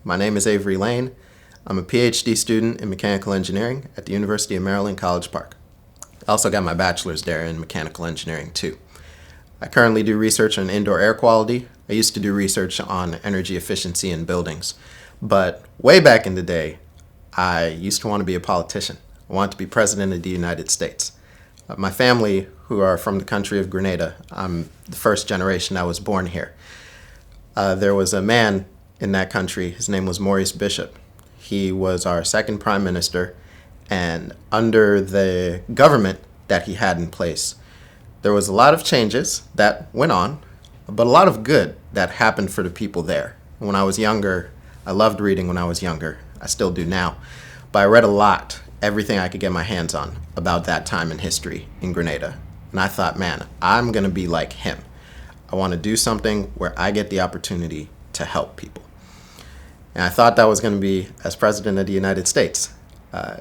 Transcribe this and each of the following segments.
My name is Avery Lane. I'm a PhD student in mechanical engineering at the University of Maryland, College Park. I also got my bachelor's there in mechanical engineering too. I currently do research on indoor air quality. I used to do research on energy efficiency in buildings. But way back in the day, I used to want to be a politician. I wanted to be president of the United States. My family, who are from the country of Grenada, I'm the first generation that was born here. There was a man in that country, his name was Maurice Bishop. He was our second prime minister, and under the government that he had in place, there was a lot of changes that went on, but a lot of good that happened for the people there. When I was younger, I loved reading when I was younger. I still do now. But I read a lot, everything I could get my hands on about that time in history in Grenada. And I thought, man, I'm going to be like him. I want to do something where I get the opportunity to help people. And I thought that was going to be as president of the United States.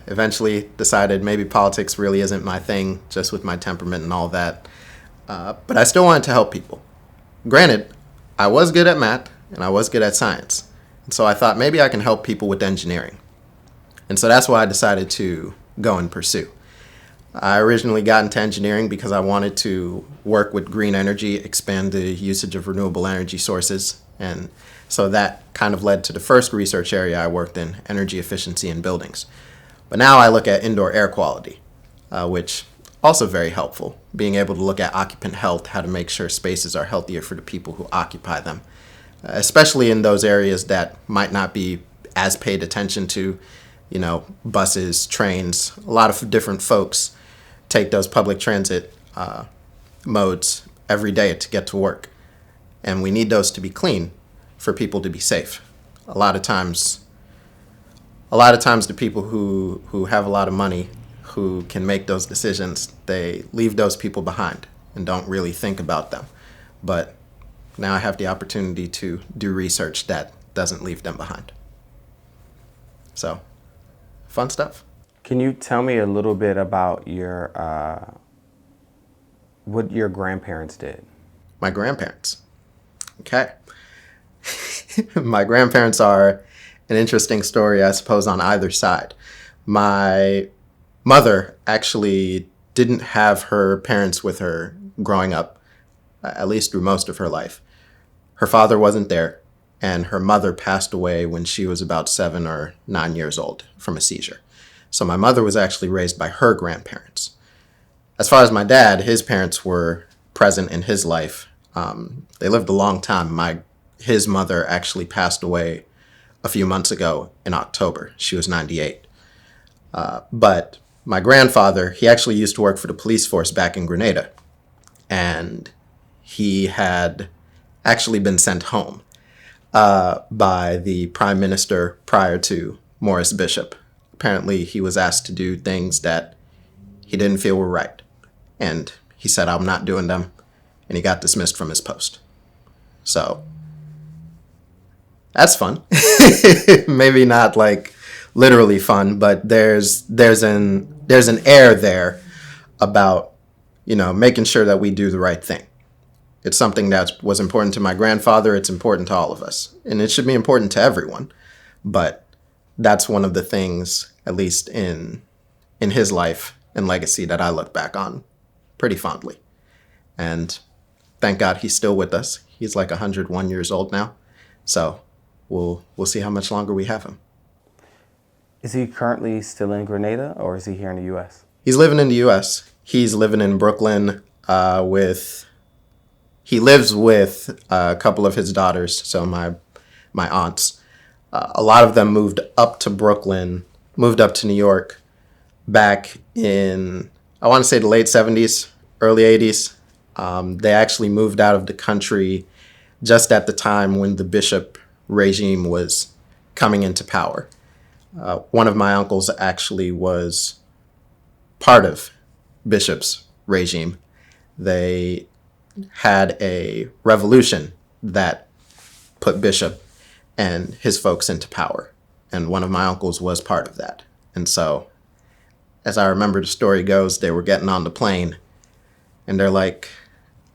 Eventually decided maybe politics really isn't my thing, just with my temperament and all that. But I still wanted to help people. Granted, I was good at math and I was good at science. And so I thought maybe I can help people with engineering. And so that's what I decided to go and pursue. I originally got into engineering because I wanted to work with green energy, expand the usage of renewable energy sources. And so that kind of led to the first research area I worked in, energy efficiency in buildings. But now I look at indoor air quality, which also very helpful, being able to look at occupant health, how to make sure spaces are healthier for the people who occupy them, especially in those areas that might not be as paid attention to, buses, trains. A lot of different folks take those public transit modes every day to get to work. And we need those to be clean for people to be safe. A lot of times the people who have a lot of money, who can make those decisions, they leave those people behind and don't really think about them. But now I have the opportunity to do research that doesn't leave them behind. So, fun stuff. Can you tell me a little bit about what your grandparents did? My grandparents. Okay. My grandparents are an interesting story, I suppose, on either side. My mother actually didn't have her parents with her growing up, at least through most of her life. Her father wasn't there, and her mother passed away when she was about 7 or 9 years old from a seizure. So my mother was actually raised by her grandparents. As far as my dad, his parents were present in his life. They lived a long time. His mother actually passed away a few months ago in October. She was 98. But my grandfather, he actually used to work for the police force back in Grenada. And he had actually been sent home by the prime minister prior to Maurice Bishop. Apparently, he was asked to do things that he didn't feel were right. And he said, I'm not doing them. And he got dismissed from his post. So that's fun. Maybe not like literally fun, but there's an air there about, making sure that we do the right thing. It's something that was important to my grandfather. It's important to all of us. And it should be important to everyone. But that's one of the things, at least in his life and legacy, that I look back on pretty fondly. And thank God he's still with us. He's like 101 years old now. So we'll see how much longer we have him. Is he currently still in Grenada, or is he here in the U.S.? He's living in the U.S. He's living in Brooklyn he lives with a couple of his daughters, so my aunts. A lot of them moved up to New York back in, I want to say, the late 70s, early 80s. They actually moved out of the country just at the time when the Bishop regime was coming into power. One of my uncles actually was part of Bishop's regime. They had a revolution that put Bishop and his folks into power. And one of my uncles was part of that. And so, as I remember the story goes, they were getting on the plane and they're like,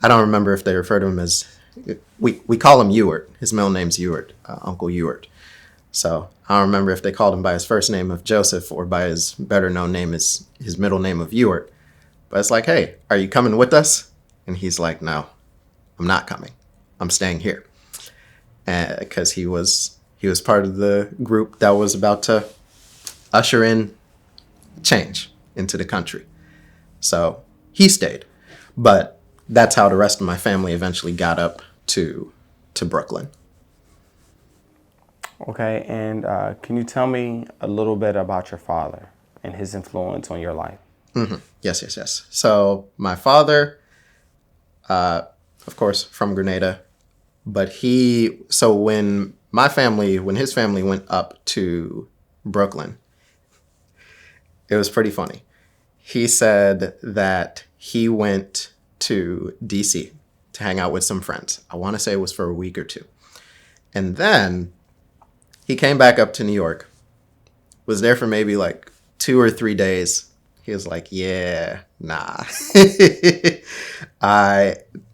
I don't remember if they refer to him as, we call him Ewart. His middle name's Ewart, Uncle Ewart. So I don't remember if they called him by his first name of Joseph or by his better known name, his middle name of Ewart. But it's like, hey, are you coming with us? And he's like, no, I'm not coming. I'm staying here. Because he was part of the group that was about to usher in change into the country. So he stayed. But that's how the rest of my family eventually got up to Brooklyn. Okay, and can you tell me a little bit about your father and his influence on your life? Yes. So my father, of course, from Grenada, but when his family went up to Brooklyn, it was pretty funny. He said that he went to DC to hang out with some friends. I want to say it was for a week or two. And then he came back up to New York, was there for maybe like 2 or 3 days. He was like, yeah, nah.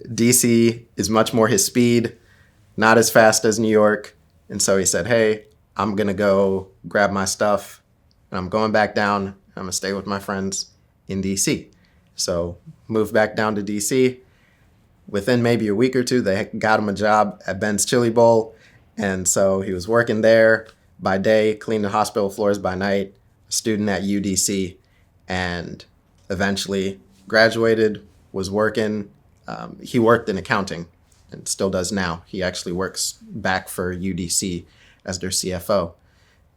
DC is much more his speed, not as fast as New York. And so he said, hey, I'm going to go grab my stuff and I'm going back down. I'm going to stay with my friends in DC. So moved back down to DC. Within maybe a week or two, they got him a job at Ben's Chili Bowl. And so he was working there by day, cleaning hospital floors by night, a student at UDC, and eventually graduated, was working. He worked in accounting and still does now. He actually works back for UDC as their CFO.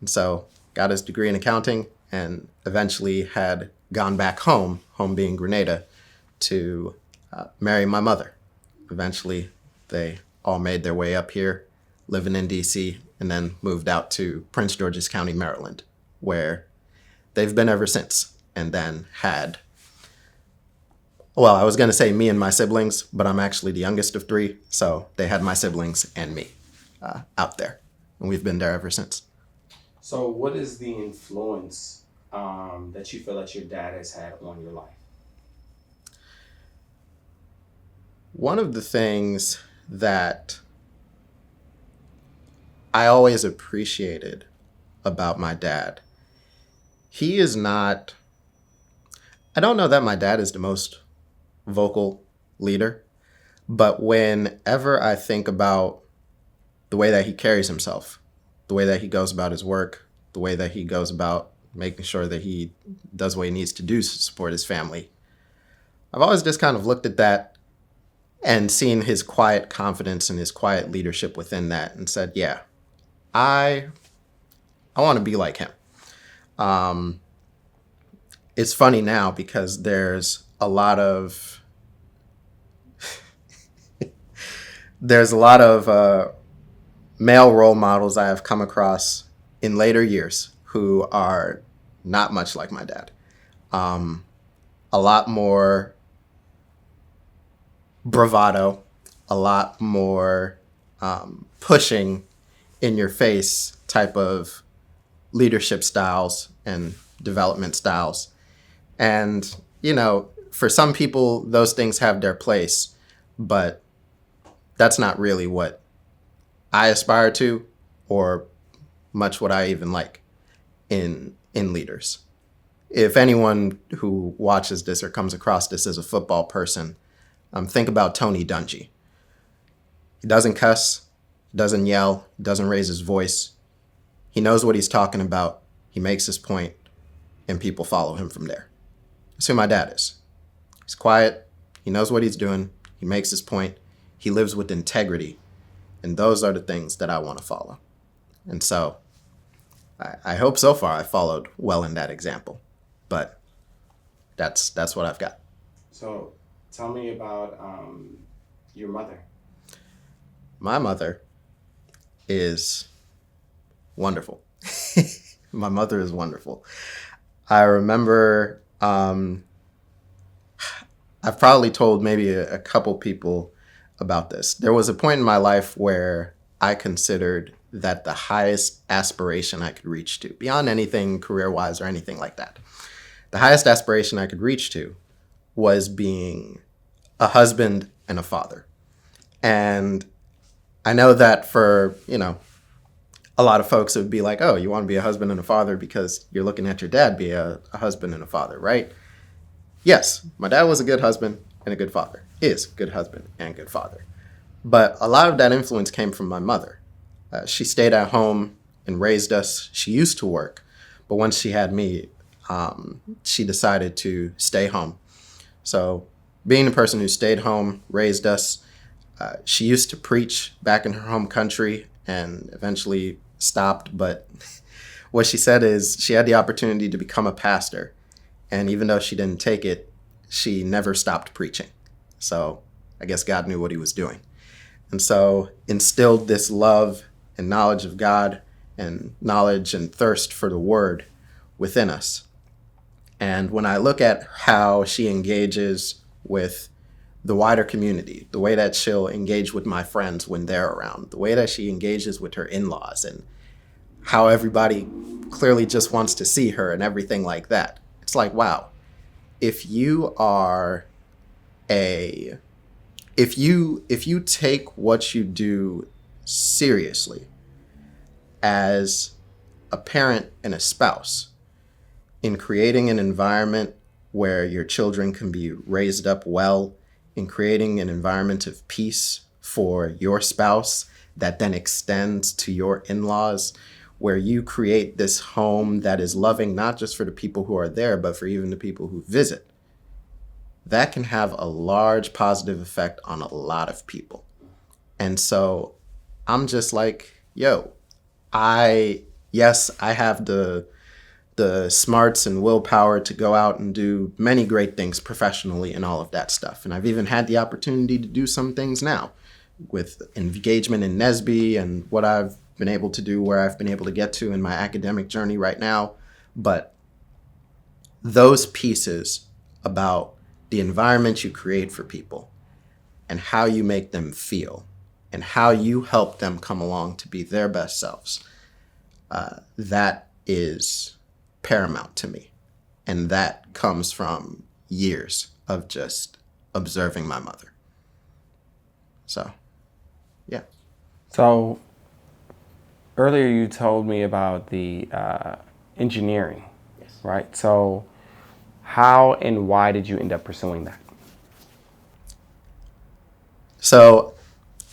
And so got his degree in accounting and eventually had gone back home being Grenada, to marry my mother. Eventually, they all made their way up here, living in DC, and then moved out to Prince George's County, Maryland, where they've been ever since. And then I was going to say me and my siblings, but I'm actually the youngest of 3. So they had my siblings and me out there. And we've been there ever since. So what is the influence that you feel that your dad has had on your life? One of the things that I always appreciated about my dad, he is not, I don't know that my dad is the most vocal leader, but whenever I think about the way that he carries himself, the way that he goes about his work, the way that he goes about making sure that he does what he needs to do to support his family, I've always just kind of looked at that and seen his quiet confidence and his quiet leadership within that and said, yeah, I want to be like him. It's funny now because there's a lot of male role models I have come across in later years who are not much like my dad. A lot more bravado, a lot more pushing in your face type of leadership styles and development styles. And, for some people, those things have their place, but that's not really what I aspire to or much what I even like in leaders. If anyone who watches this or comes across this as a football person, think about Tony Dungy. He doesn't cuss, doesn't yell, doesn't raise his voice. He knows what he's talking about. He makes his point, and people follow him from there. That's who my dad is. He's quiet. He knows what he's doing. He makes his point. He lives with integrity. And those are the things that I want to follow. And so I hope so far I followed well in that example. But that's what I've got. So tell me about your mother. My mother is wonderful. My mother is wonderful. I remember I've probably told maybe a couple people about this. There was a point in my life where I considered that the highest aspiration I could reach to, beyond anything career-wise or anything like that, the highest aspiration I could reach to was being a husband and a father. And I know that for, a lot of folks would be like, oh, you want to be a husband and a father because you're looking at your dad be a husband and a father, right? Yes, my dad was a good husband and a good father. Is a good husband and good father. But a lot of that influence came from my mother. She stayed at home and raised us. She used to work, but once she had me, she decided to stay home. So, being the person who stayed home, raised us, she used to preach back in her home country and eventually stopped. But what she said is she had the opportunity to become a pastor. And even though she didn't take it, she never stopped preaching. So I guess God knew what he was doing. And so instilled this love and knowledge of God and knowledge and thirst for the word within us. And when I look at how she engages with the wider community, the way that she'll engage with my friends when they're around, the way that she engages with her in-laws, and how everybody clearly just wants to see her and everything like that. It's like, wow, if you are if you take what you do seriously as a parent and a spouse in creating an environment where your children can be raised up well, in creating an environment of peace for your spouse that then extends to your in-laws, where you create this home that is loving not just for the people who are there, but for even the people who visit, that can have a large positive effect on a lot of people. And so I'm just like, yo, yes, I have the smarts and willpower to go out and do many great things professionally and all of that stuff. And I've even had the opportunity to do some things now with engagement in NSBE and what I've been able to do, where I've been able to get to in my academic journey right now. But those pieces about the environment you create for people and how you make them feel and how you help them come along to be their best selves, that is paramount to me. And that comes from years of just observing my mother. So, yeah. So earlier you told me about the engineering, Yes. right? So how and why did you end up pursuing that? So,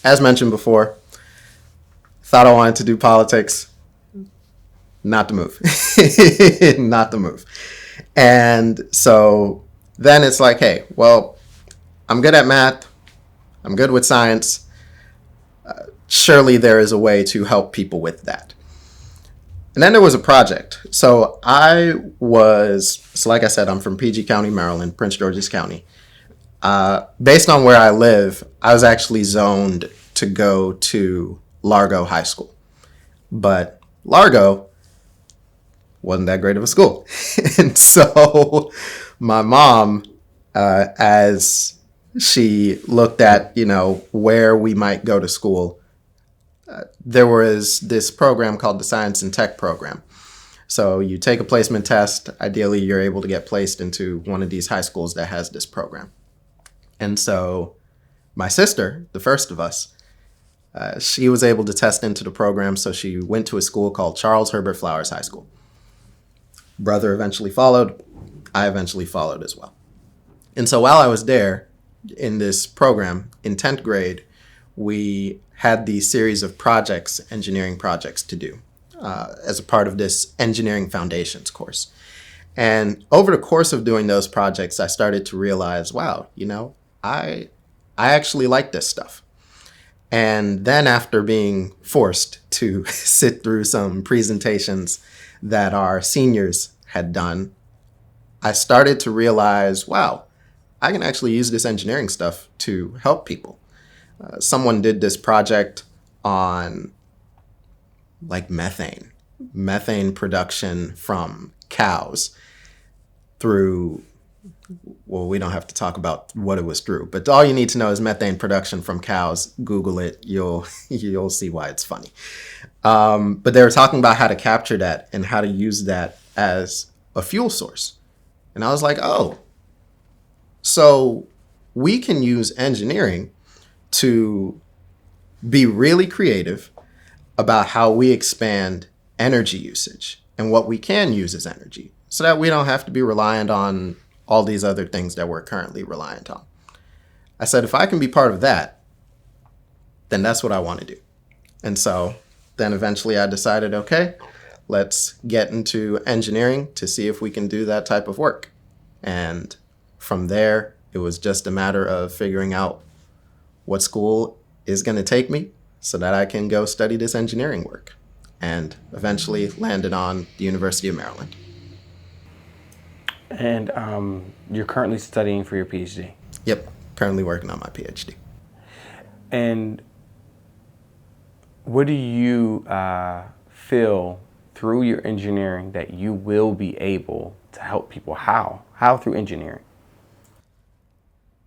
as mentioned before, thought I wanted to do politics. Not the move. Not the move. And so then it's like, hey, well, I'm good at math. I'm good with science. Surely there is a way to help people with that. And then there was a project. So like I said, I'm from PG County, Maryland, Prince George's County. Based on where I live, I was actually zoned to go to Largo High School. But Largo wasn't that great of a school. And so my mom, as she looked at, where we might go to school, there was this program called the Science and Tech program. So you take a placement test. Ideally, you're able to get placed into one of these high schools that has this program. And so my sister, the first of us, she was able to test into the program. So she went to a school called Charles Herbert Flowers High School. Brother eventually followed. I eventually followed as well. And so while I was there in this program, in 10th grade, we had these series of projects, engineering projects to do as a part of this engineering foundations course. And over the course of doing those projects, I started to realize, wow, I actually like this stuff. And then after being forced to sit through some presentations that our seniors had done, I started to realize, wow, I can actually use this engineering stuff to help people. Someone did this project on like methane production from cows through, well, we don't have to talk about what it was through, but all you need to know is methane production from cows. Google it. You'll see why it's funny. But they were talking about how to capture that and how to use that as a fuel source. And I was like, oh, so we can use engineering to be really creative about how we expand energy usage and what we can use as energy so that we don't have to be reliant on all these other things that we're currently reliant on. I said, if I can be part of that, then that's what I want to do. And so then eventually I decided, okay, let's get into engineering to see if we can do that type of work. And from there, it was just a matter of figuring out what school is going to take me so that I can go study this engineering work. And eventually landed on the University of Maryland. And you're currently studying for your PhD. Yep, currently working on my PhD. And what do you feel through your engineering that you will be able to help people? How? How through engineering?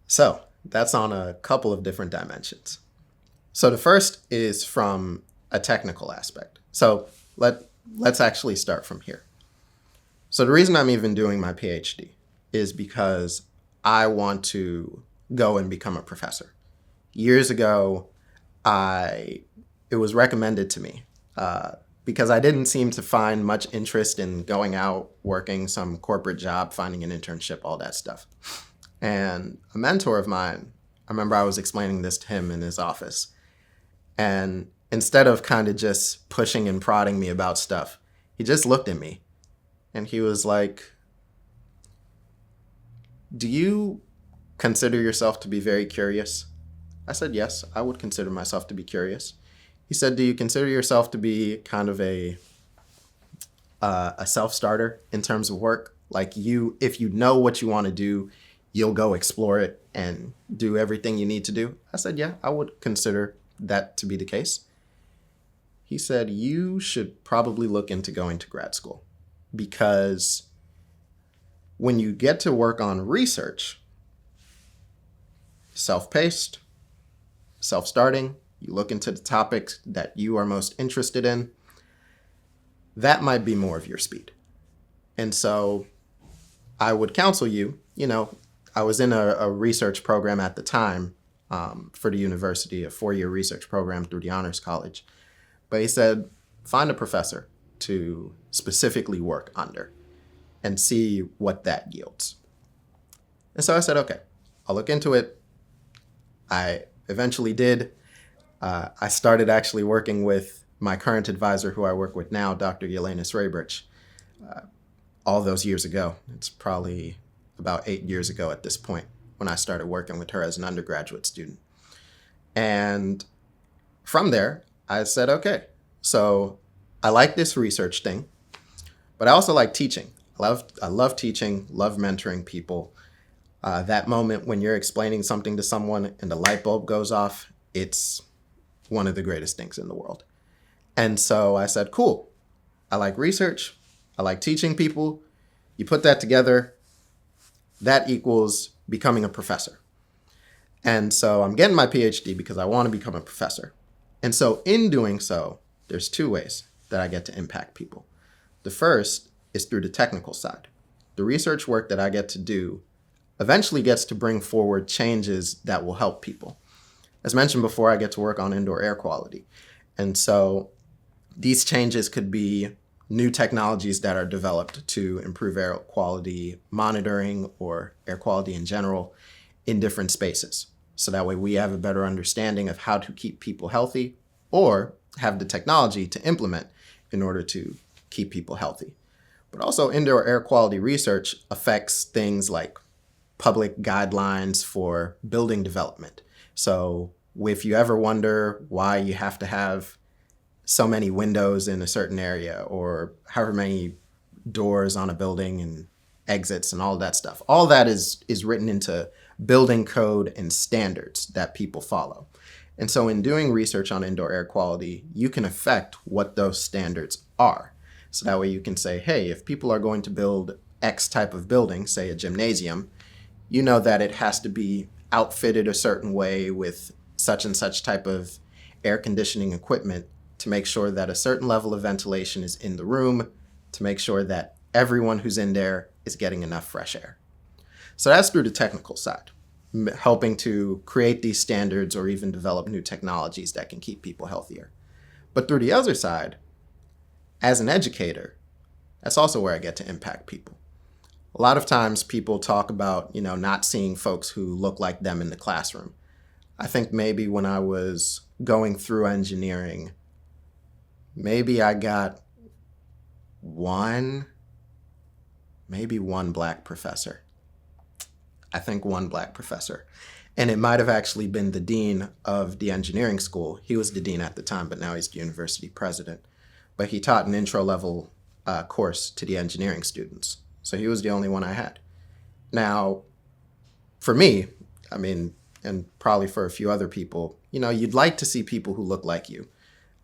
So that's on a couple of different dimensions. So the first is from a technical aspect. So let's actually start from here. So the reason I'm even doing my PhD is because I want to go and become a professor. Years ago, it was recommended to me because I didn't seem to find much interest in going out, working some corporate job, finding an internship, all that stuff. And a mentor of mine, I remember I was explaining this to him in his office. And instead of kind of just pushing and prodding me about stuff, he just looked at me and he was like, "Do you consider yourself to be very curious?" I said, "Yes, I would consider myself to be curious." He said, "Do you consider yourself to be kind of a self-starter in terms of work? Like if you know what you want to do, you'll go explore it and do everything you need to do?" I said, "Yeah, I would consider that to be the case." He said, "You should probably look into going to grad school because when you get to work on research, self-paced, self-starting, you look into the topics that you are most interested in, that might be more of your speed. And so I would counsel you, I was in a research program at the time for the university, a 4-year research program through the Honors College. But he said, find a professor to specifically work under and see what that yields." And so I said, okay, I'll look into it. I eventually did. I started actually working with my current advisor, who I work with now, Dr. Yelena Sraybrich, all those years ago. It's probably about 8 years ago at this point when I started working with her as an undergraduate student. And from there, I said, okay, so I like this research thing, but I also like teaching. I love teaching, love mentoring people. That moment when you're explaining something to someone and the light bulb goes off, it's one of the greatest things in the world. And so I said, cool, I like research, I like teaching people. You put that together, that equals becoming a professor. And so I'm getting my PhD because I want to become a professor. And so in doing so, there's 2 ways that I get to impact people. The first is through the technical side. The research work that I get to do eventually gets to bring forward changes that will help people. As mentioned before, I get to work on indoor air quality. And so these changes could be new technologies that are developed to improve air quality monitoring or air quality in general in different spaces. So that way we have a better understanding of how to keep people healthy or have the technology to implement in order to keep people healthy. But also indoor air quality research affects things like public guidelines for building development. So if you ever wonder why you have to have so many windows in a certain area or however many doors on a building and exits and all that stuff, all that is written into building code and standards that people follow. And so in doing research on indoor air quality, you can affect what those standards are. So that way you can say, hey, if people are going to build X type of building, say a gymnasium, you know that it has to be outfitted a certain way with such and such type of air conditioning equipment to make sure that a certain level of ventilation is in the room, to make sure that everyone who's in there is getting enough fresh air. So that's through the technical side, helping to create these standards or even develop new technologies that can keep people healthier. But through the other side, as an educator, that's also where I get to impact people. A lot of times people talk about, not seeing folks who look like them in the classroom. I think maybe when I was going through engineering, maybe I got maybe one black professor. I think one black professor. And it might have actually been the dean of the engineering school. He was the dean at the time, but now he's the university president. But he taught an intro-level course to the engineering students. So he was the only one I had. Now, for me, and probably for a few other people, you'd like to see people who look like you.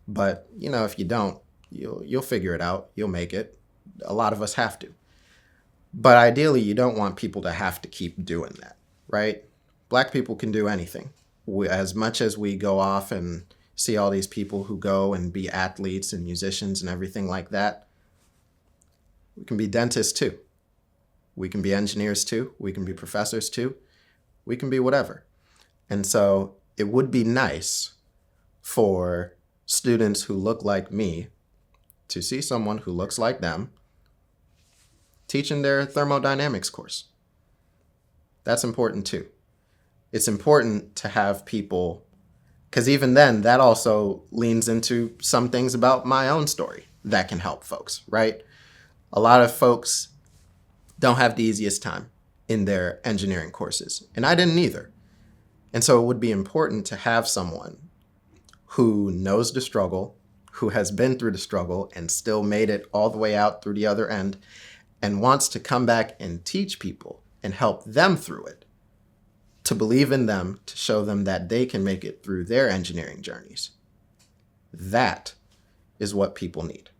But, if you don't, you'll figure it out. You'll make it. A lot of us have to. But ideally, you don't want people to have to keep doing that, right? Black people can do anything. As much as we go off and see all these people who go and be athletes and musicians and everything like that, we can be dentists too. We can be engineers too. We can be professors too. We can be whatever. And so it would be nice for students who look like me to see someone who looks like them teaching their thermodynamics course. That's important too. It's important to have people, because even then, that also leans into some things about my own story that can help folks, right? A lot of folks don't have the easiest time in their engineering courses, and I didn't either. And so it would be important to have someone who knows the struggle, who has been through the struggle and still made it all the way out through the other end, and wants to come back and teach people and help them through it, to believe in them, to show them that they can make it through their engineering journeys. That is what people need.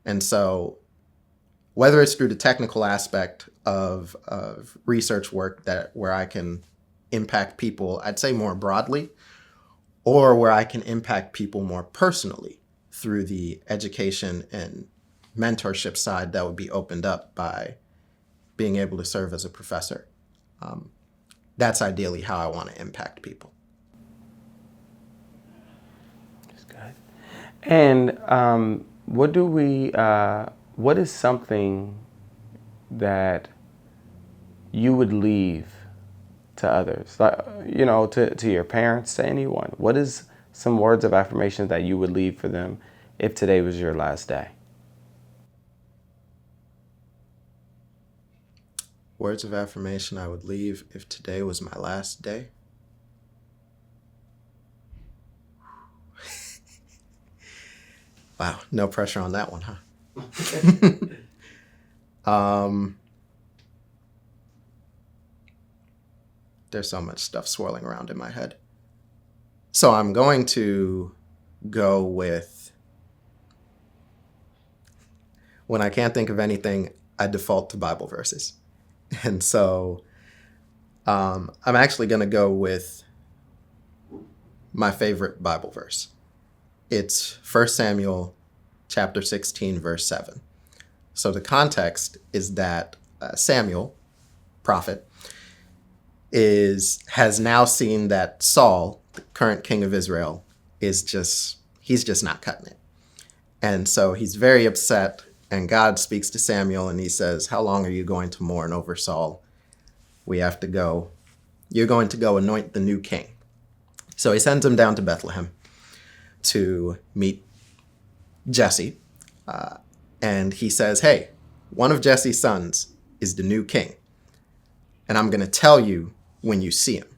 And so whether it's through the technical aspect of research work where I can impact people, I'd say more broadly, or where I can impact people more personally through the education and mentorship side that would be opened up by being able to serve as a professor. That's ideally how I want to impact people. That's good. And what is something that you would leave to others, to your parents, to anyone? What is some words of affirmation that you would leave for them if today was your last day? Words of affirmation I would leave if today was my last day. Wow, no pressure on that one, huh? There's so much stuff swirling around in my head. So I'm going to go with, when I can't think of anything, I default to Bible verses. And so I'm actually going to go with my favorite Bible verse. It's 1 Samuel chapter 16, verse 7. So the context is that Samuel, prophet, has now seen that Saul, the current king of Israel, he's just not cutting it. And so he's very upset. And God speaks to Samuel and he says, "How long are you going to mourn over Saul? We have to go. You're going to go anoint the new king." So he sends him down to Bethlehem to meet Jesse. And he says, "Hey, one of Jesse's sons is the new king. And I'm going to tell you when you see him."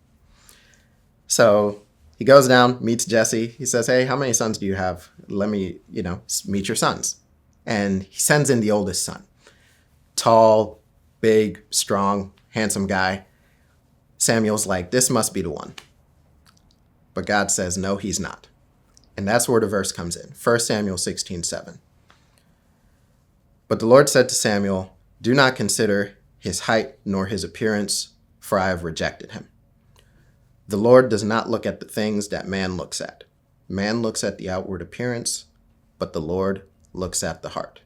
So he goes down, meets Jesse. He says, "Hey, how many sons do you have? Let me, meet your sons." And he sends in the oldest son. Tall, big, strong, handsome guy. Samuel's like, this must be the one. But God says, no, he's not. And that's where the verse comes in. 1 Samuel 16:7. "But the Lord said to Samuel, do not consider his height nor his appearance, for I have rejected him. The Lord does not look at the things that man looks at. Man looks at the outward appearance, but the Lord looks at the heart."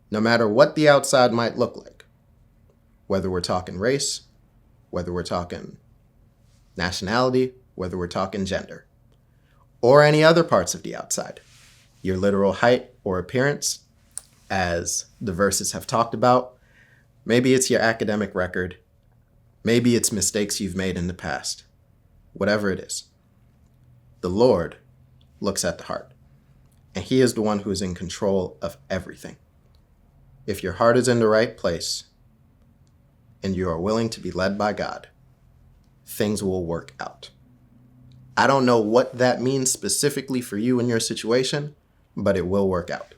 No matter what the outside might look like, whether we're talking race, whether we're talking nationality, whether we're talking gender, or any other parts of the outside. Your literal height or appearance, as the verses have talked about. Maybe it's your academic record. Maybe it's mistakes you've made in the past. Whatever it is, the Lord looks at the heart, and He is the one who is in control of everything. If your heart is in the right place and you are willing to be led by God, things will work out. I don't know what that means specifically for you in your situation, but it will work out.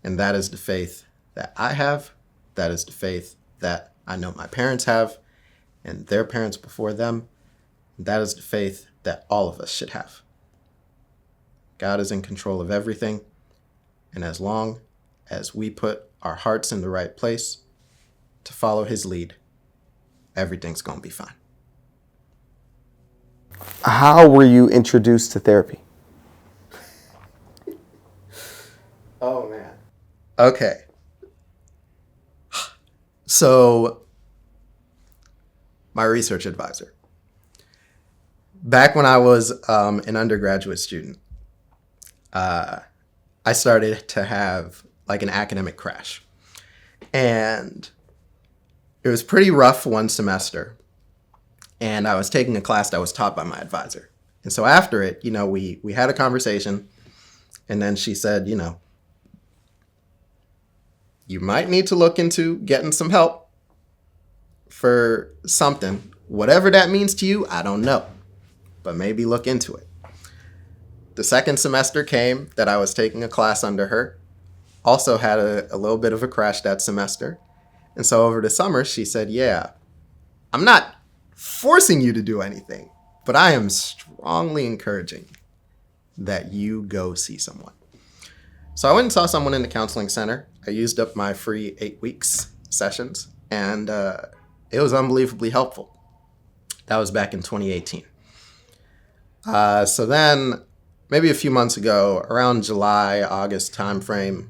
And that is the faith that I have. That is the faith that I know my parents have and their parents before them. That is the faith that all of us should have. God is in control of everything. And as long as we put our hearts in the right place to follow His lead, everything's going to be fine. How were you introduced to therapy? Oh, man. Okay. So, my research advisor. Back when I was an undergraduate student, I started to have like an academic crash. And it was pretty rough one semester. And I was taking a class that was taught by my advisor. And so after it, we had a conversation. And then she said, you might need to look into getting some help for something. Whatever that means to you, I don't know. But maybe look into it. The second semester came that I was taking a class under her. Also had a little bit of a crash that semester. And so over the summer, she said, yeah, I'm not forcing you to do anything, but I am strongly encouraging that you go see someone. So I went and saw someone in the counseling center. I used up my free 8 weeks sessions, and it was unbelievably helpful. That was back in 2018. So then maybe a few months ago, around July, August timeframe,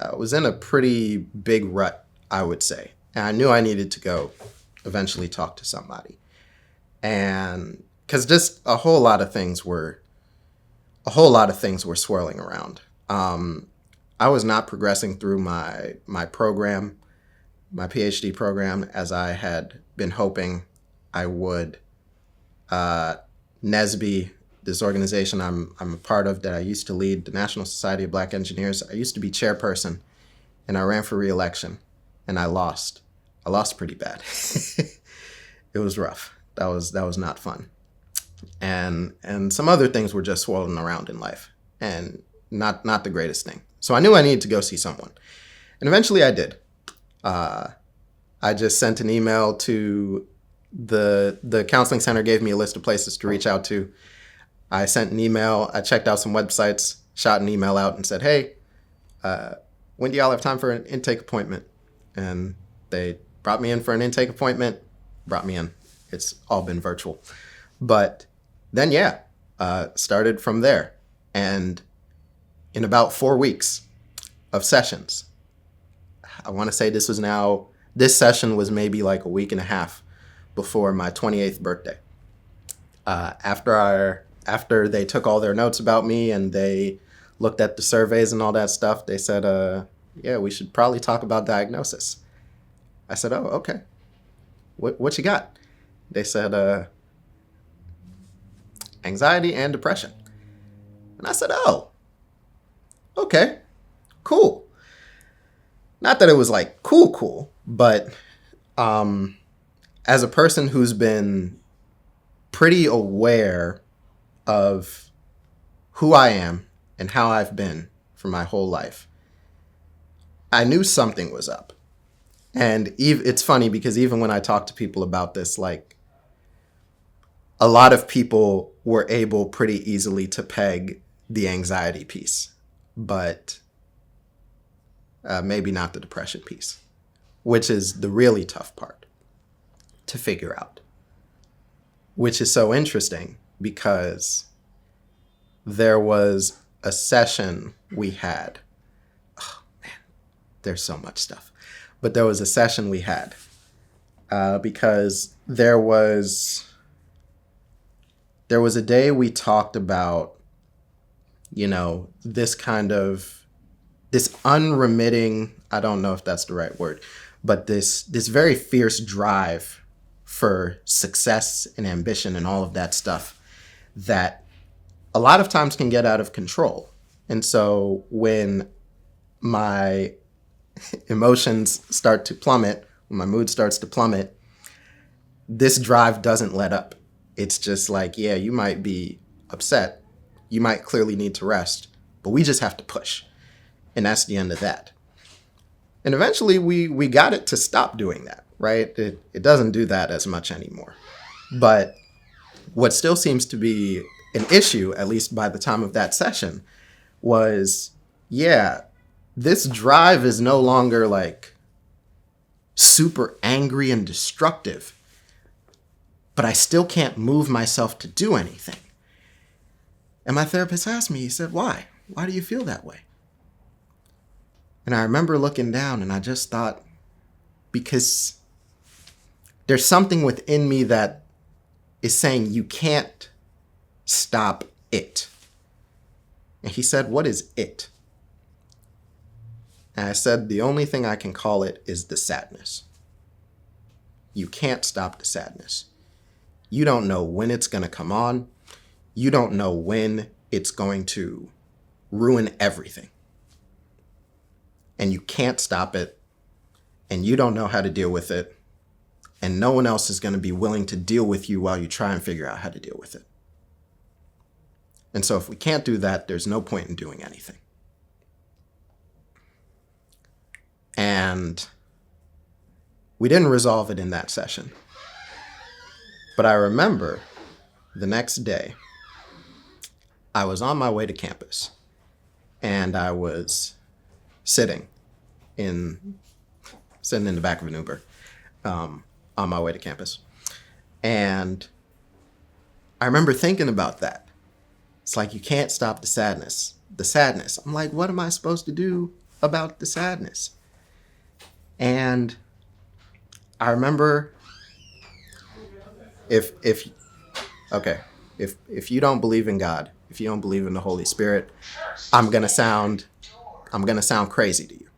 I was in a pretty big rut, I would say. And I knew I needed to go eventually talk to somebody. And because just a whole lot of things were swirling around. I was not progressing through my program, my PhD program, as I had been hoping I would. NSBE, this organization I'm a part of that I used to lead, the National Society of Black Engineers. I used to be chairperson, and I ran for re-election, and I lost. I lost pretty bad. It was rough. That was not fun. And some other things were just swirling around in life, and not the greatest thing. So I knew I needed to go see someone, and eventually I did. I just sent an email to the counseling center, gave me a list of places to reach out to. I sent an email. I checked out some websites, shot an email out, and said, "Hey, when do y'all have time for an intake appointment?" And they brought me in for an intake appointment. Brought me in. It's all been virtual, but then started from there. And in about 4 weeks of sessions, I want to say this session was maybe like a week and a half before my 28th birthday. After they took all their notes about me and they looked at the surveys and all that stuff, they said, we should probably talk about diagnosis. I said, oh, okay. What you got? They said, anxiety and depression. And I said, oh, okay, cool. Not that it was like cool, but as a person who's been pretty aware of who I am and how I've been for my whole life, I knew something was up. And it's funny because even when I talk to people about this, like, a lot of people were able pretty easily to peg the anxiety piece, but maybe not the depression piece, which is the really tough part to figure out, which is so interesting because there was a session we had. Oh, man, there's so much stuff. But there was a session we had because there was there was a day we talked about, this unremitting, I don't know if that's the right word, but this very fierce drive for success and ambition and all of that stuff that a lot of times can get out of control. And so when my emotions start to plummet, when my mood starts to plummet, this drive doesn't let up. It's just like, yeah, you might be upset. You might clearly need to rest, but we just have to push. And that's the end of that. And eventually we got it to stop doing that, right? It doesn't do that as much anymore. But what still seems to be an issue, at least by the time of that session, was, yeah, this drive is no longer like super angry and destructive, but I still can't move myself to do anything. And my therapist asked me, he said, why? Why do you feel that way? And I remember looking down and I just thought, because there's something within me that is saying you can't stop it. And he said, what is it? And I said, the only thing I can call it is the sadness. You can't stop the sadness. You don't know when it's going to come on. You don't know when it's going to ruin everything. And you can't stop it. And you don't know how to deal with it. And no one else is going to be willing to deal with you while you try and figure out how to deal with it. And so if we can't do that, there's no point in doing anything. And we didn't resolve it in that session. But I remember the next day, I was on my way to campus and I was sitting in the back of an Uber on my way to campus. And I remember thinking about that. It's like, you can't stop the sadness. The sadness. I'm like, what am I supposed to do about the sadness? And I remember if you don't believe in God, if you don't believe in the Holy Spirit, I'm gonna sound crazy to you.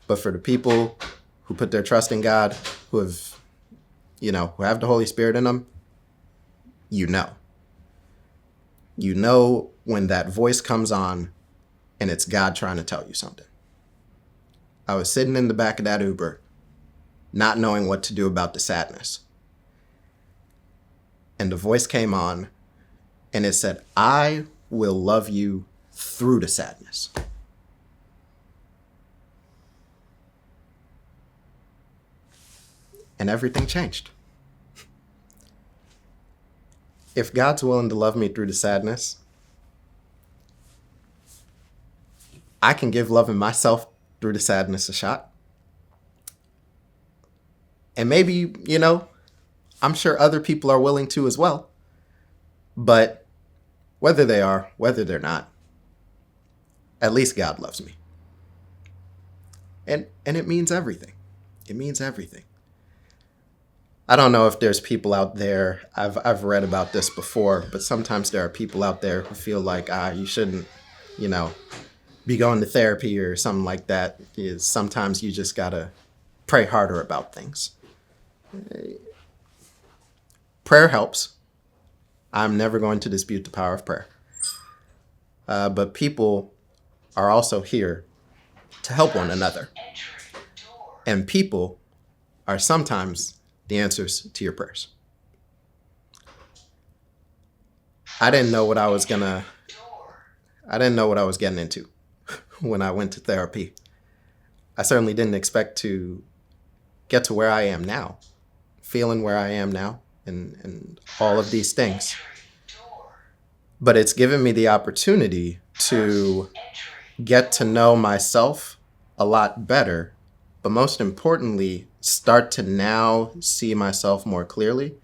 But for the people who put their trust in God, who have the Holy Spirit in them, you know when that voice comes on and it's God trying to tell you something. I was sitting in the back of that Uber, not knowing what to do about the sadness. And the voice came on and it said, I will love you through the sadness. And everything changed. If God's willing to love me through the sadness, I can give loving myself through the sadness a shot. And maybe, I'm sure other people are willing to as well. But whether they are, whether they're not, at least God loves me. And it means everything. It means everything. I don't know if there's people out there, I've read about this before, but sometimes there are people out there who feel like, you shouldn't, be going to therapy or something like that. Sometimes you just gotta pray harder about things. Prayer helps. I'm never going to dispute the power of prayer. But people are also here to help one another. And people are sometimes the answers to your prayers. I didn't know what I was getting into when I went to therapy. I certainly didn't expect to get to where I am now, feeling where I am now, and all of these things. But it's given me the opportunity to get to know myself a lot better, but most importantly, start to now see myself more clearly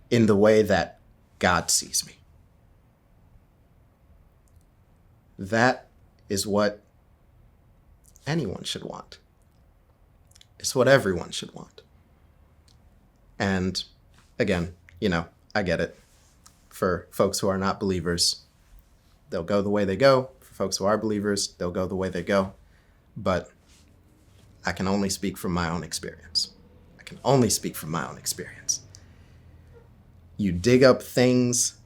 in the way that God sees me. That is what anyone should want. It's what everyone should want. And again, I get it. For folks who are not believers, they'll go the way they go. For folks who are believers, they'll go the way they go. But I can only speak from my own experience. I can only speak from my own experience. You dig up things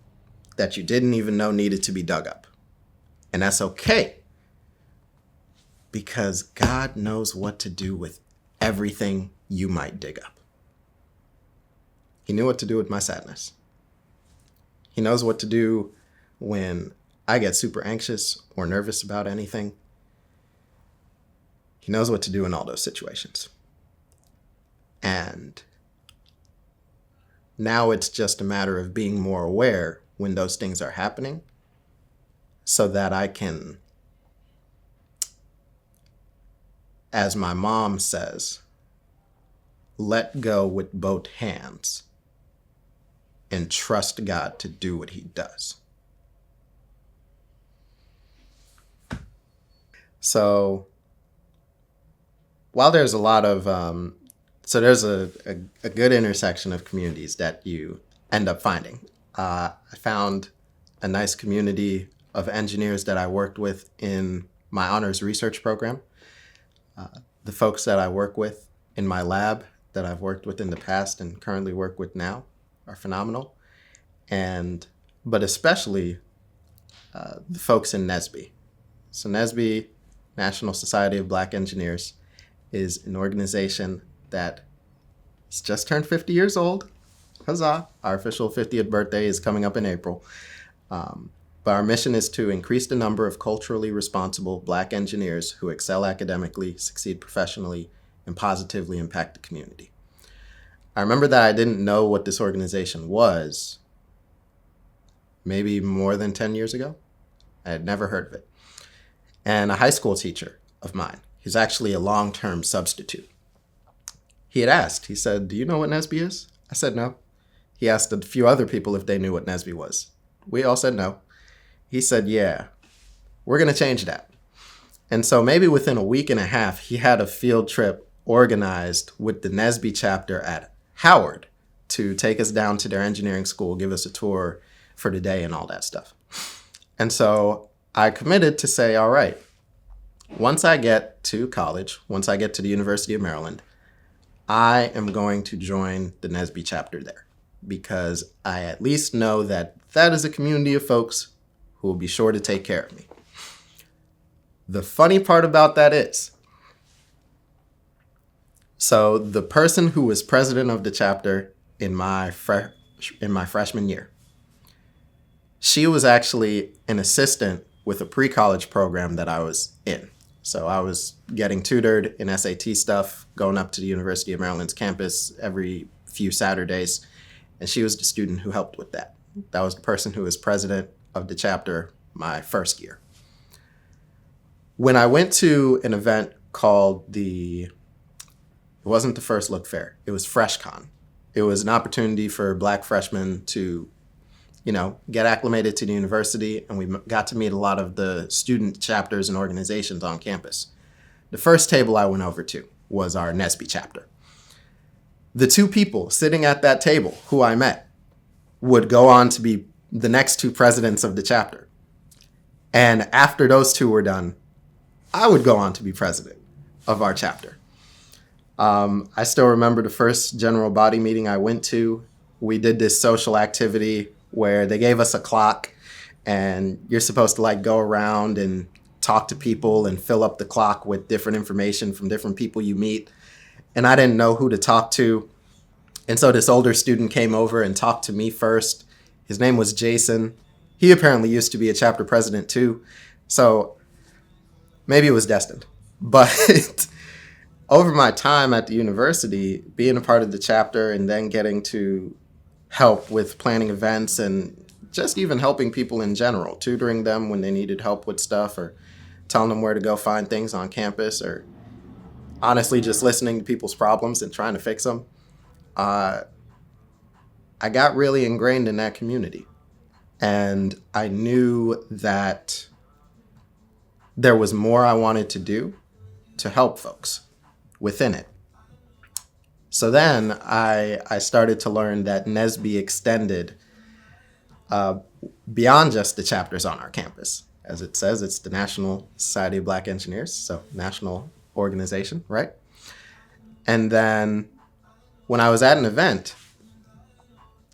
that you didn't even know needed to be dug up. And that's okay. Because God knows what to do with everything you might dig up. He knew what to do with my sadness. He knows what to do when I get super anxious or nervous about anything. He knows what to do in all those situations. And now it's just a matter of being more aware when those things are happening so that I can, as my mom says, let go with both hands and trust God to do what he does. So while there's a lot of, there's a good intersection of communities that you end up finding. I found a nice community of engineers that I worked with in my honors research program. The folks that I work with in my lab that I've worked with in the past and currently work with now are phenomenal. But especially the folks in NSBE. So NSBE, National Society of Black Engineers, is an organization that has just turned 50 years old. Huzzah! Our official 50th birthday is coming up in April. But our mission is to increase the number of culturally responsible Black engineers who excel academically, succeed professionally, and positively impact the community. I remember that I didn't know what this organization was maybe more than 10 years ago. I had never heard of it. And a high school teacher of mine, he's actually a long-term substitute. He had asked, he said, "Do you know what NSBE is?" I said no. He asked a few other people if they knew what NSBE was. We all said no. He said, "Yeah, we're going to change that." And so maybe within a week and a half, he had a field trip organized with the NSBE chapter at Howard to take us down to their engineering school, give us a tour for the day and all that stuff. And so I committed to say, all right, once I get to college, once I get to the University of Maryland, I am going to join the NSBE chapter there because I at least know that that is a community of folks who will be sure to take care of me. The funny part about that is, so the person who was president of the chapter in my freshman year, she was actually an assistant with a pre-college program that I was in. So I was getting tutored in SAT stuff, going up to the University of Maryland's campus every few Saturdays, and she was the student who helped with that. That was the person who was president of the chapter my first year. When I went to an event called it wasn't the First Look Fair, it was FreshCon. It was an opportunity for Black freshmen to, get acclimated to the university, and we got to meet a lot of the student chapters and organizations on campus. The first table I went over to was our NSBE chapter. The two people sitting at that table who I met would go on to be the next two presidents of the chapter. And after those two were done, I would go on to be president of our chapter. I still remember the first general body meeting I went to. We did this social activity where they gave us a clock and you're supposed to go around and talk to people and fill up the clock with different information from different people you meet. And I didn't know who to talk to. And so this older student came over and talked to me first. His name was Jason. He apparently used to be a chapter president too. So maybe it was destined. But over my time at the university, being a part of the chapter and then getting to help with planning events and just even helping people in general, tutoring them when they needed help with stuff or telling them where to go find things on campus or honestly just listening to people's problems and trying to fix them. I got really ingrained in that community. And I knew that there was more I wanted to do to help folks within it. So then I started to learn that NSBE extended beyond just the chapters on our campus. As it says, it's the National Society of Black Engineers, so national organization, right? And then when I was at an event,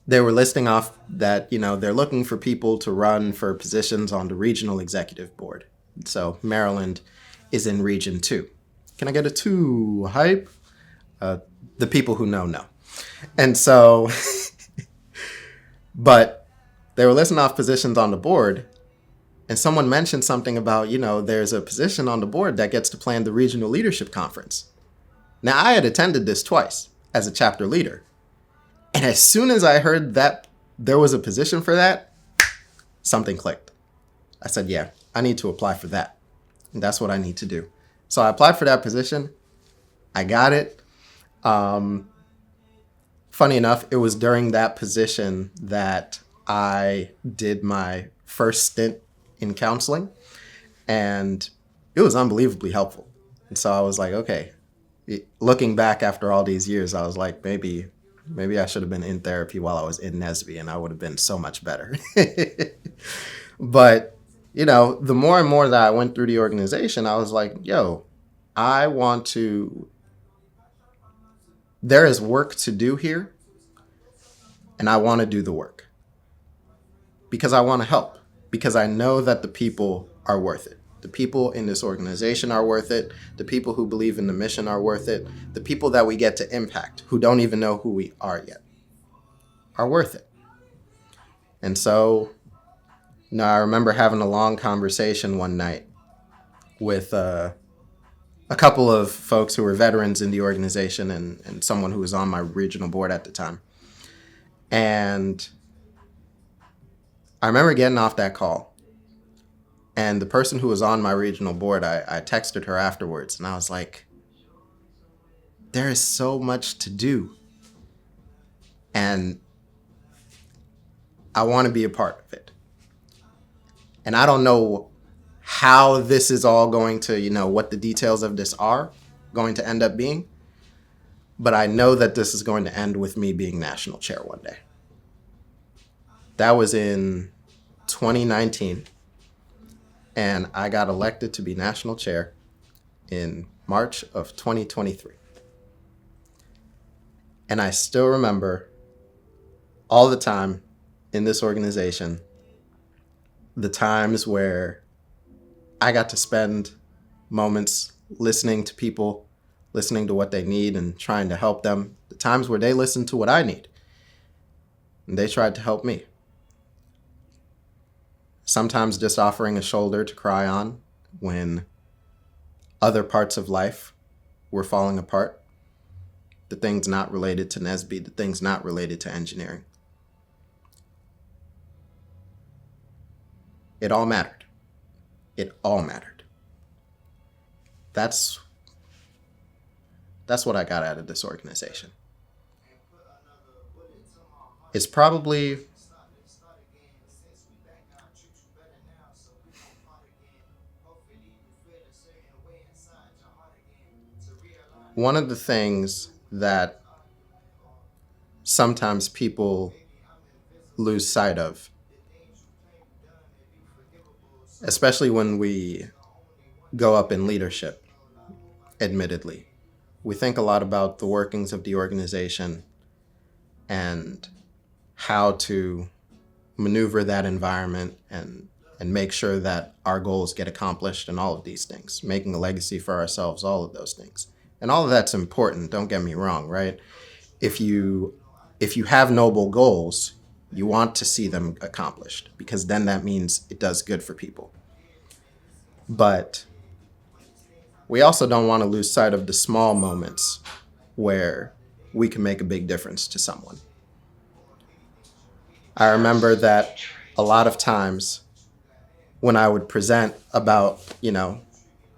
they were listing off that, they're looking for people to run for positions on the regional executive board. So Maryland is in Region 2. Can I get a 2 hype? The people who know. And so, but they were listing off positions on the board, and someone mentioned something about, there's a position on the board that gets to plan the regional leadership conference. Now, I had attended this twice as a chapter leader. And as soon as I heard that there was a position for that, something clicked. I said, yeah, I need to apply for that. And that's what I need to do. So I applied for that position. I got it. Funny enough, it was during that position that I did my first stint in counseling, and it was unbelievably helpful. And so I was like, okay, looking back after all these years, I was like, maybe I should have been in therapy while I was in NSBE, and I would have been so much better. But, the more and more that I went through the organization, I was like, yo, there is work to do here, and I want to do the work because I want to help, because I know that the people are worth it. The people in this organization are worth it. The people who believe in the mission are worth it. The people that we get to impact, who don't even know who we are yet, are worth it. And so, I remember having a long conversation one night with a couple of folks who were veterans in the organization and someone who was on my regional board at the time. And I remember getting off that call. And the person who was on my regional board, I texted her afterwards, and I was like, there is so much to do. And I want to be a part of it. And I don't know how this is all going to, what the details of this are going to end up being. But I know that this is going to end with me being national chair one day. That was in 2019. And I got elected to be national chair in March of 2023. And I still remember all the time in this organization, the times where I got to spend moments listening to people, listening to what they need and trying to help them. The times where they listened to what I need and they tried to help me. Sometimes just offering a shoulder to cry on when other parts of life were falling apart. The things not related to NSBE, the things not related to engineering. It all mattered. It all mattered. That's what I got out of this organization. It's probably one of the things that sometimes people lose sight of, especially when we go up in leadership, admittedly. We think a lot about the workings of the organization and how to maneuver that environment and make sure that our goals get accomplished and all of these things, making a legacy for ourselves, all of those things. And all of that's important, don't get me wrong, right? If you have noble goals, you want to see them accomplished because then that means it does good for people. But we also don't want to lose sight of the small moments where we can make a big difference to someone. I remember that a lot of times when I would present about,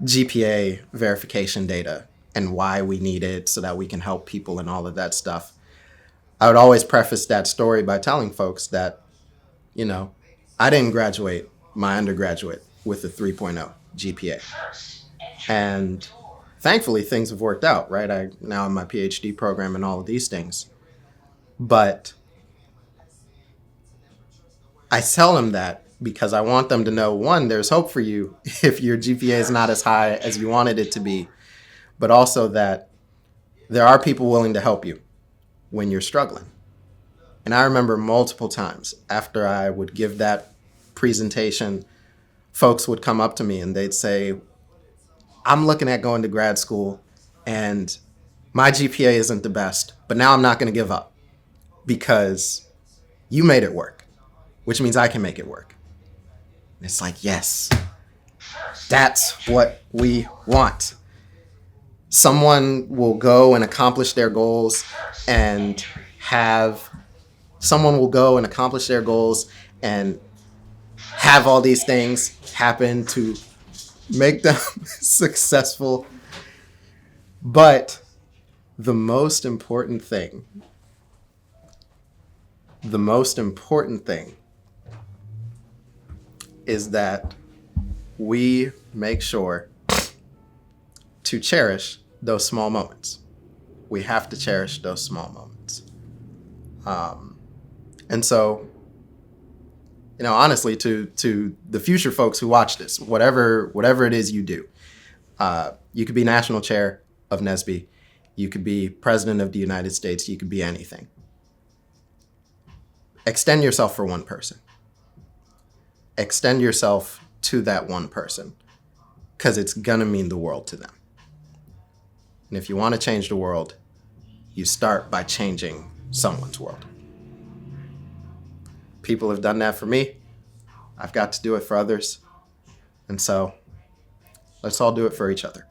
GPA verification data and why we need it so that we can help people and all of that stuff, I would always preface that story by telling folks that, I didn't graduate my undergraduate with a 3.0 GPA. And thankfully, things have worked out, right? I now in my PhD program and all of these things. But I tell them that because I want them to know, one, there's hope for you if your GPA is not as high as you wanted it to be, but also that there are people willing to help you when you're struggling. And I remember multiple times after I would give that presentation, folks would come up to me and they'd say, I'm looking at going to grad school and my GPA isn't the best, but now I'm not going to give up because you made it work, which means I can make it work. And it's like, yes, that's what we want. Someone will go and accomplish their goals and have all these things happen to make them successful. But the most important thing is that we make sure to cherish those small moments. We have to cherish those small moments. And so, honestly, to the future folks who watch this, whatever it is you do, you could be national chair of NSBE, you could be president of the United States, you could be anything. Extend yourself for one person. Extend yourself to that one person, because it's gonna mean the world to them. And if you want to change the world, you start by changing someone's world. People have done that for me. I've got to do it for others. And so let's all do it for each other.